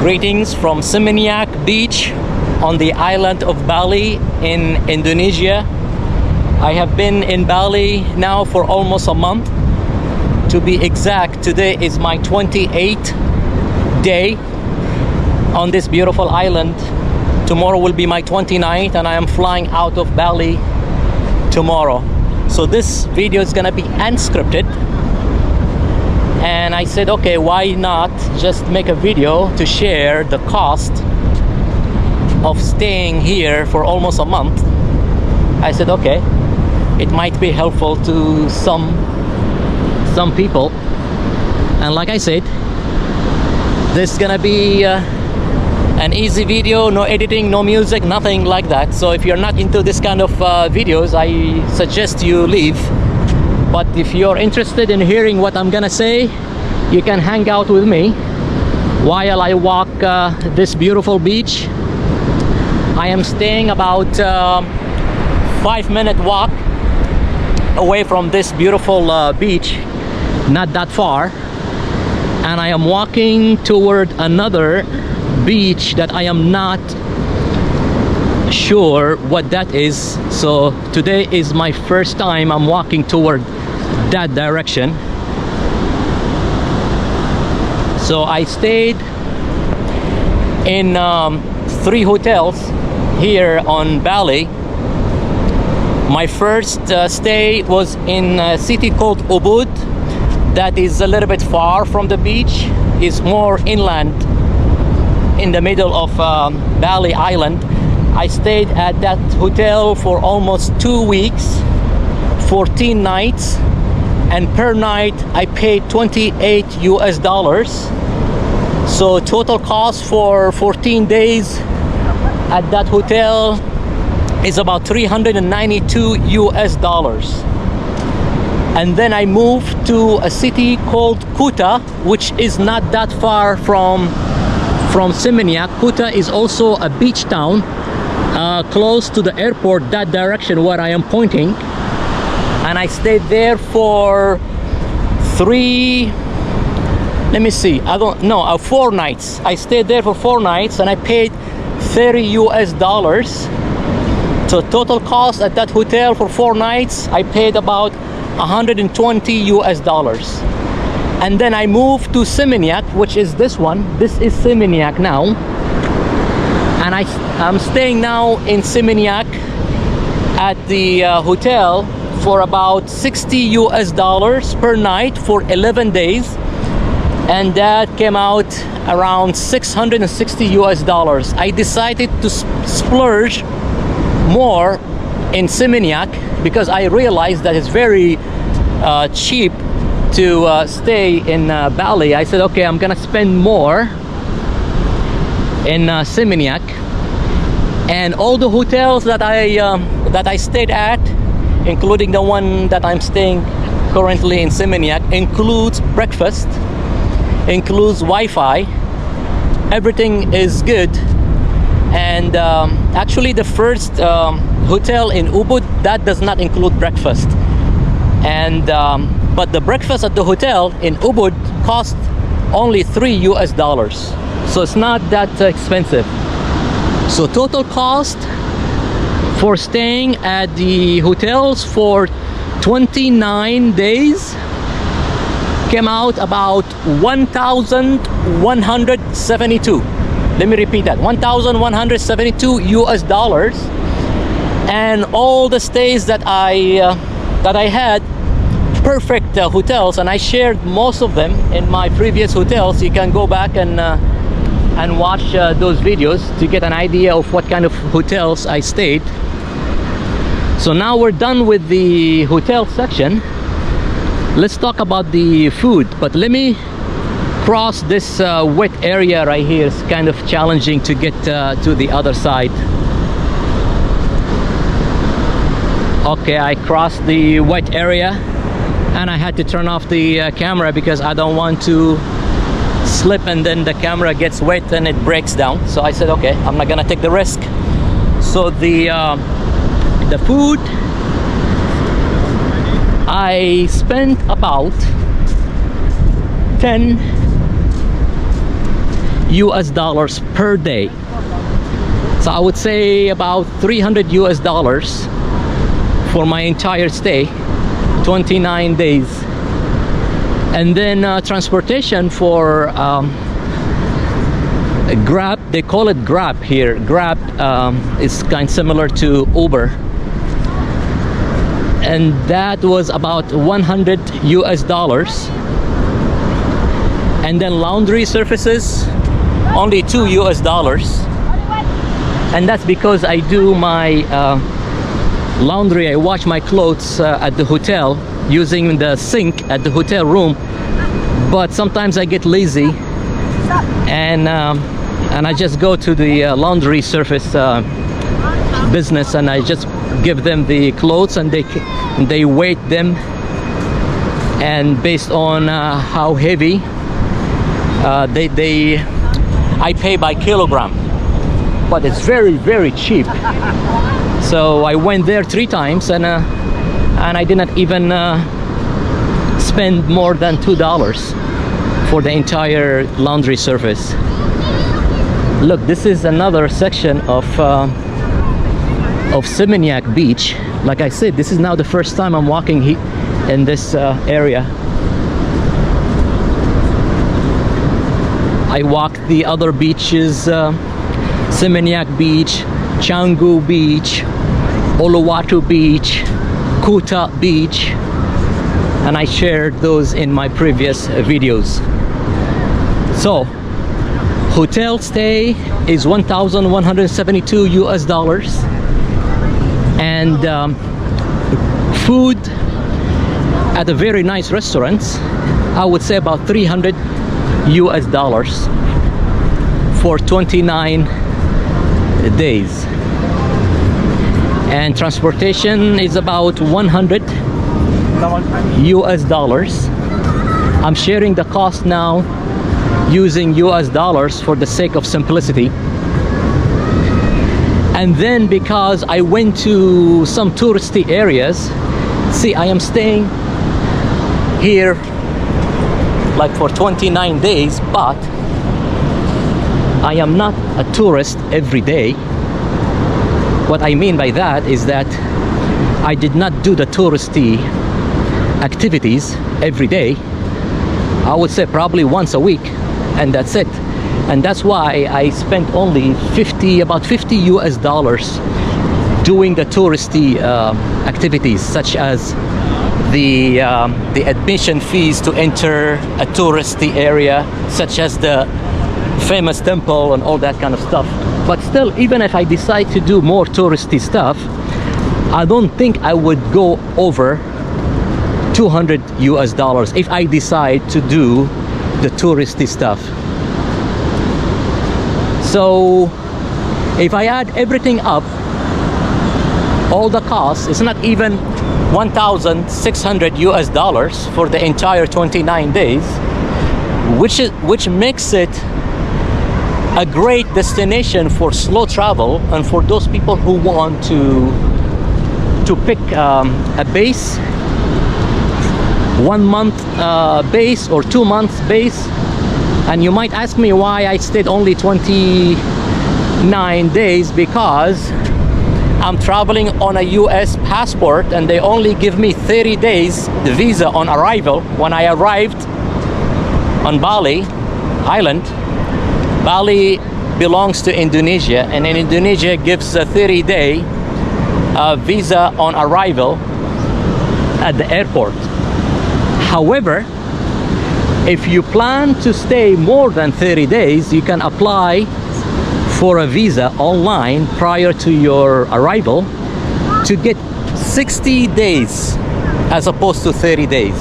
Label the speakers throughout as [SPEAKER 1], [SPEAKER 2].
[SPEAKER 1] Greetings from Seminyak Beach on the island of Bali in Indonesia. I have been in Bali now for almost a month. To be exact, today is my 28th day on this beautiful island. Tomorrow will be my 29th and I am flying out of Bali tomorrow. So this video is gonna be unscripted. And I said, okay, why not just make a video to share the cost of staying here for almost a month. I said, okay, it might be helpful to some people. And like I said, this is gonna be an easy video, no editing, no music, nothing like that. So if you're not into this kind of videos, I suggest you leave. But if you're interested in hearing what I'm gonna say, you can hang out with me while I walk this beautiful beach. I am staying about 5-minute walk away from this beautiful beach, not that far. And I am walking toward another beach that I am not sure what that is. So today is my first time I'm walking toward that direction. So I stayed in 3 hotels here on Bali. My first stay was in a city called Ubud. That is a little bit far from the beach. It's more inland in the middle of Bali Island. I stayed at that hotel for almost 2 weeks, 14 nights, and per night I paid $28 US. So total cost for 14 days at that hotel is about $392 US. And then I moved to a city called Kuta, which is not that far from Seminyak. Kuta is also a beach town close to the airport, that direction where I am pointing. And I stayed there for 4 nights. I stayed there for 4 nights and I paid $30 US. So total cost at that hotel for 4 nights, I paid about $120 US. And then I moved to Seminyak, which is this one. This is Seminyak now. And I'm staying now in Seminyak at the hotel for about $60 US per night for 11 days. And that came out around $660 US. I decided to splurge more in Seminyak because I realized that it's very cheap to stay in Bali. I said, okay, I'm gonna spend more in Seminyak. And all the hotels that I stayed at, including the one that I'm staying currently in Seminyak, includes breakfast, includes Wi-Fi. Everything is good. And actually the first hotel in Ubud, that does not include breakfast. And but the breakfast at the hotel in Ubud cost only $3 US. So it's not that expensive. So total cost for staying at the hotels for 29 days came out about 1,172. Let me repeat that, 1,172 US. And all the stays that I had, perfect hotels, and I shared most of them in my previous hotels. You can go back and watch those videos to get an idea of what kind of hotels I stayed. So now we're done with the hotel section. Let's talk about the food, but let me cross this wet area right here. It's kind of challenging to get to the other side. Okay, I crossed the wet area and I had to turn off the camera because I don't want to slip and then the camera gets wet and it breaks down. So I said, okay, I'm not gonna take the risk. So the food, I spent about 10 US dollars per day. So I would say about 300 US dollars for my entire stay, 29 days. And then transportation for Grab, they call it Grab here. Grab is kind of similar to Uber. And that was about 100 US dollars. And then laundry services, only 2 US dollars. And that's because I do my laundry, I wash my clothes at the hotel using the sink at the hotel room. But sometimes I get lazy and I just go to the laundry service business, and I just give them the clothes, and they weight them, and based on how heavy I pay by kilogram. But it's very, very cheap. So I went there 3 times, and I did not even spend more than $2 for the entire laundry service. Look, this is another section of Seminyak Beach. Like I said, this is now the first time I'm walking in this area. I walked the other beaches, Seminyak Beach, Canggu Beach, Uluwatu Beach, Kuta Beach, and I shared those in my previous videos. So, hotel stay is 1,172 US dollars, and food at a very nice restaurants, I would say about 300 US dollars for 29 days. And transportation is about 100 US dollars. I'm sharing the cost now using US dollars for the sake of simplicity. And then because I went to some touristy areas, see, I am staying here like for 29 days, but I am not a tourist every day. What I mean by that is that I did not do the touristy activities every day. I would say probably once a week, and that's it. And that's why I spent only about 50 US dollars doing the touristy activities, such as the admission fees to enter a touristy area, such as the famous temple and all that kind of stuff. But still, even if I decide to do more touristy stuff, I don't think I would go over 200 US dollars if I decide to do the touristy stuff. So if I add everything up, all the costs, it's not even 1,600 US dollars for the entire 29 days, which makes it a great destination for slow travel, and for those people who want to pick a base, 1 month base or 2 months base. And you might ask me why I stayed only 29 days, because I'm traveling on a US passport, and they only give me 30 days the visa on arrival. When I arrived on Bali Island, Bali belongs to Indonesia, and in Indonesia gives a 30-day visa on arrival at the airport. However, if you plan to stay more than 30 days, you can apply for a visa online prior to your arrival to get 60 days as opposed to 30 days.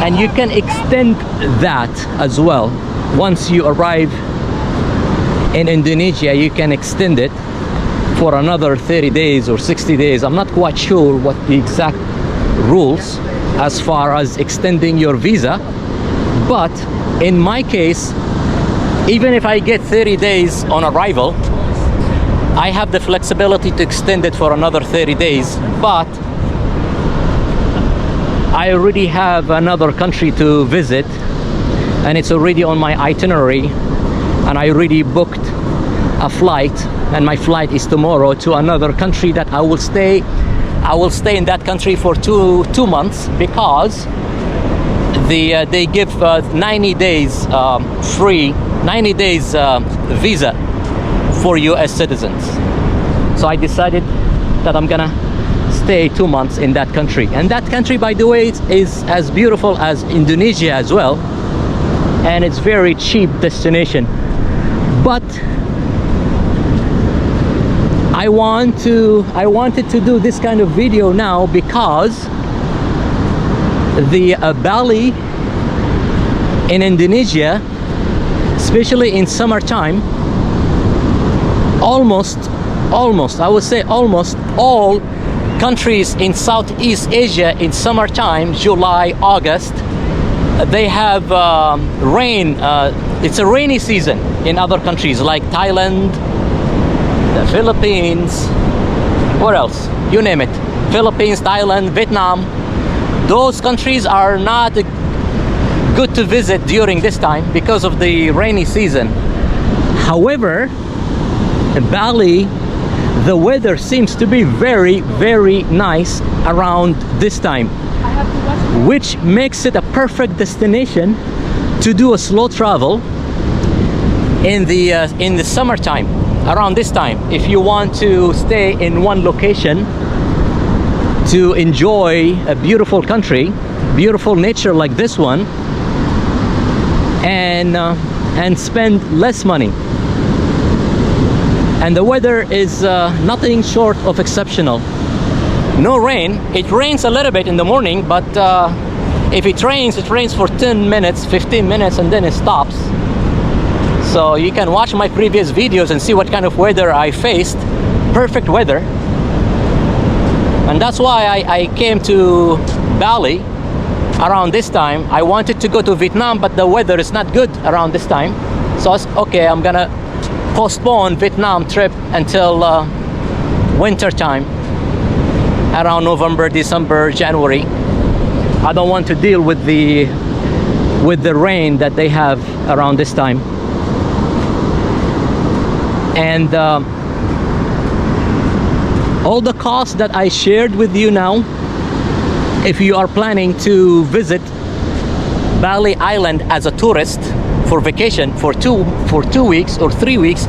[SPEAKER 1] And you can extend that as well. Once you arrive in Indonesia, you can extend it for another 30 days or 60 days. I'm not quite sure what the exact rules as far as extending your visa, but in my case, even if I get 30 days on arrival, I have the flexibility to extend it for another 30 days, but I already have another country to visit, and it's already on my itinerary, and I already booked a flight, and my flight is tomorrow to another country that I will stay in that country for two months, because they give 90 days free 90 days visa for US citizens. So I decided that I'm gonna stay 2 months in that country, and that country, by the way, is as beautiful as Indonesia as well, and it's very cheap destination. But I wanted to do this kind of video now because the Bali in Indonesia, especially in summertime, almost I would say almost all countries in Southeast Asia in summertime, July, August, they have rain. It's a rainy season in other countries like Thailand, the Philippines, what else? You name it. Philippines, Thailand, Vietnam. Those countries are not good to visit during this time because of the rainy season. However, Bali, the weather seems to be very, very nice around this time, which makes it a perfect destination to do a slow travel in the summertime around this time. If you want to stay in one location to enjoy a beautiful country, beautiful nature like this one, and spend less money. And the weather is nothing short of exceptional. No rain. It rains a little bit in the morning, but if it rains for 10 minutes, 15 minutes, and then it stops. So you can watch my previous videos and see what kind of weather I faced. Perfect weather. And that's why I came to Bali around this time. I wanted to go to Vietnam, but the weather is not good around this time. So I was, okay, I'm gonna postpone Vietnam trip until winter time, around November, December, January. I don't want to deal with the rain that they have around this time. And all the costs that I shared with you now, if you are planning to visit Bali Island as a tourist for vacation for two weeks or 3 weeks,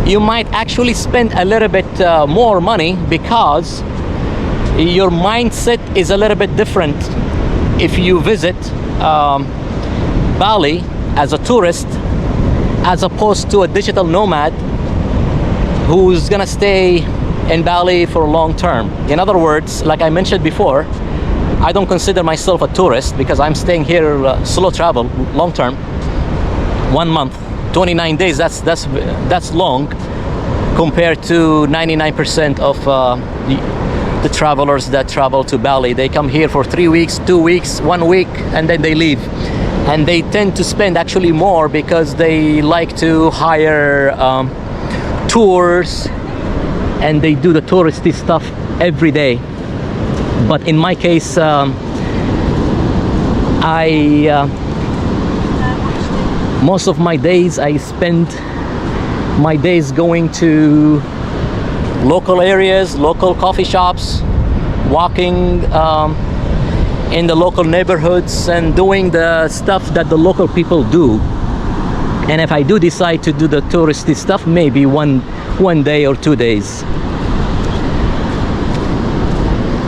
[SPEAKER 1] you might actually spend a little bit more money, because your mindset is a little bit different if you visit Bali as a tourist as opposed to a digital nomad who's gonna stay in Bali for long term. In other words, like I mentioned before, I don't consider myself a tourist because I'm staying here slow travel, long term. 1 month, 29 days, that's long compared to 99% of the travelers that travel to Bali. They come here for 3 weeks, 2 weeks, 1 week, and then they leave. And they tend to spend actually more because they like to hire tours, and they do the touristy stuff every day. But in my case, most of my days I spend my days going to local areas, local coffee shops, walking in the local neighborhoods and doing the stuff that the local people do. And if I do decide to do the touristy stuff, maybe one day or 2 days.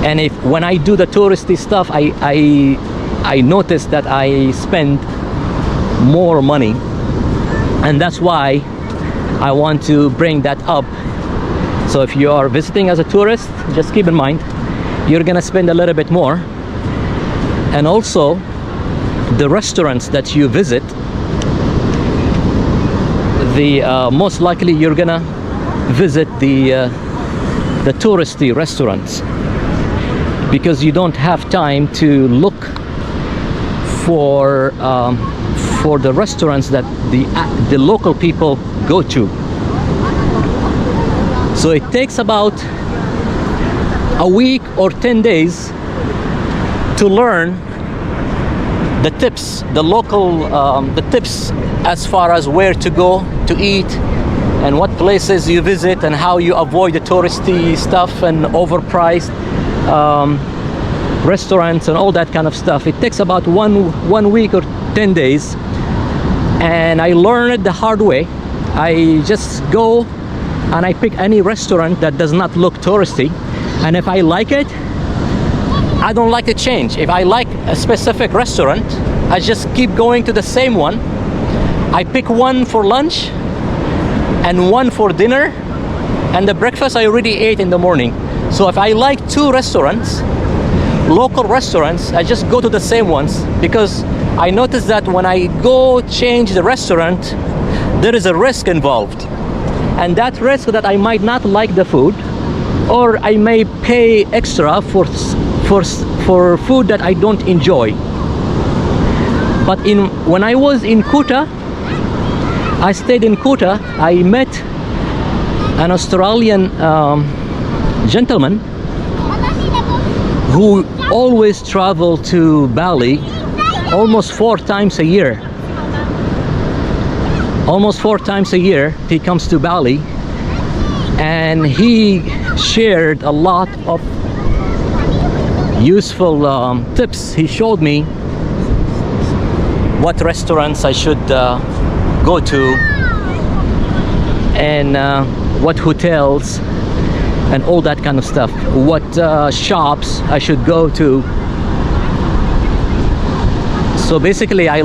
[SPEAKER 1] And when I do the touristy stuff, I notice that I spend more money, and that's why I want to bring that up. So if you are visiting as a tourist, just keep in mind you're gonna spend a little bit more. And also the restaurants that you visit, most likely you're gonna visit the touristy restaurants, because you don't have time to look for the restaurants that the local people go to. So it takes about a week or 10 days to learn the tips, the local the tips as far as where to go to eat and what places you visit and how you avoid the touristy stuff and overpriced restaurants and all that kind of stuff. It takes about one week or 10 days, and I learned it the hard way. I just go and I pick any restaurant that does not look touristy, and if I like it, I don't like to change. If I like a specific restaurant, I just keep going to the same one. I pick one for lunch and one for dinner, and the breakfast I already ate in the morning. So if I like two restaurants, local restaurants, I just go to the same ones, because I noticed that when I go change the restaurant, there is a risk involved, and that risk that I might not like the food, or I may pay extra for food that I don't enjoy. But when I was in Kuta, I stayed in Kuta, I met an Australian gentleman who always travel to Bali almost 4 times a year. Almost 4 times a year he comes to Bali, and he shared a lot of useful tips. He showed me what restaurants I should go to, and what hotels and all that kind of stuff, what shops I should go to. So basically I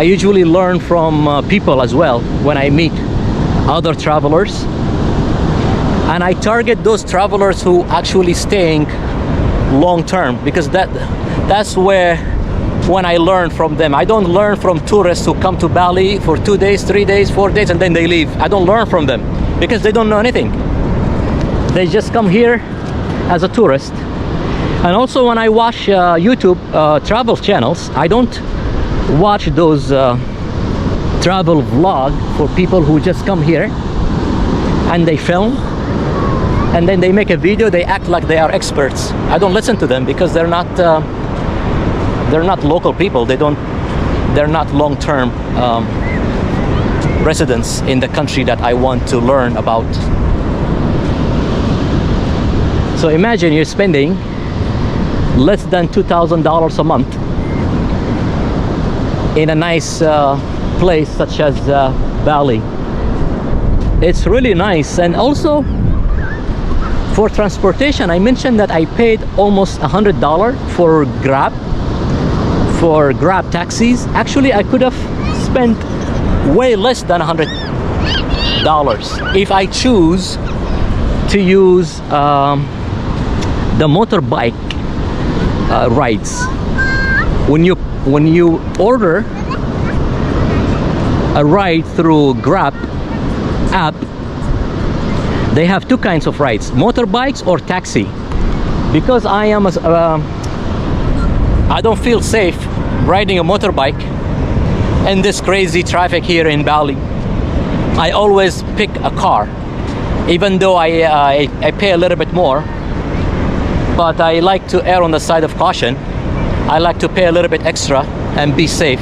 [SPEAKER 1] usually learn from people as well when I meet other travelers, and I target those travelers who actually staying long term, because that's when I learn from them. I don't learn from tourists who come to Bali for 2 days, 3 days, 4 days, and then they leave. I don't learn from them because they don't know anything. They just come here as a tourist. And also when I watch YouTube travel channels, I don't watch those travel vlog for people who just come here and they film and then they make a video, they act like they are experts. I don't listen to them because they're not local people. They're not long-term residents in the country that I want to learn about. So imagine you're spending less than $2,000 a month in a nice place such as Bali. It's really nice. And also for transportation, I mentioned that I paid almost $100 for Grab taxis. Actually, I could have spent way less than $100 if I choose to use the motorbike rides. When you order a ride through Grab app, they have 2 kinds of rides: motorbikes or taxi. Because I don't feel safe riding a motorbike in this crazy traffic here in Bali, I always pick a car, even though I pay a little bit more. But I like to err on the side of caution. I like to pay a little bit extra and be safe.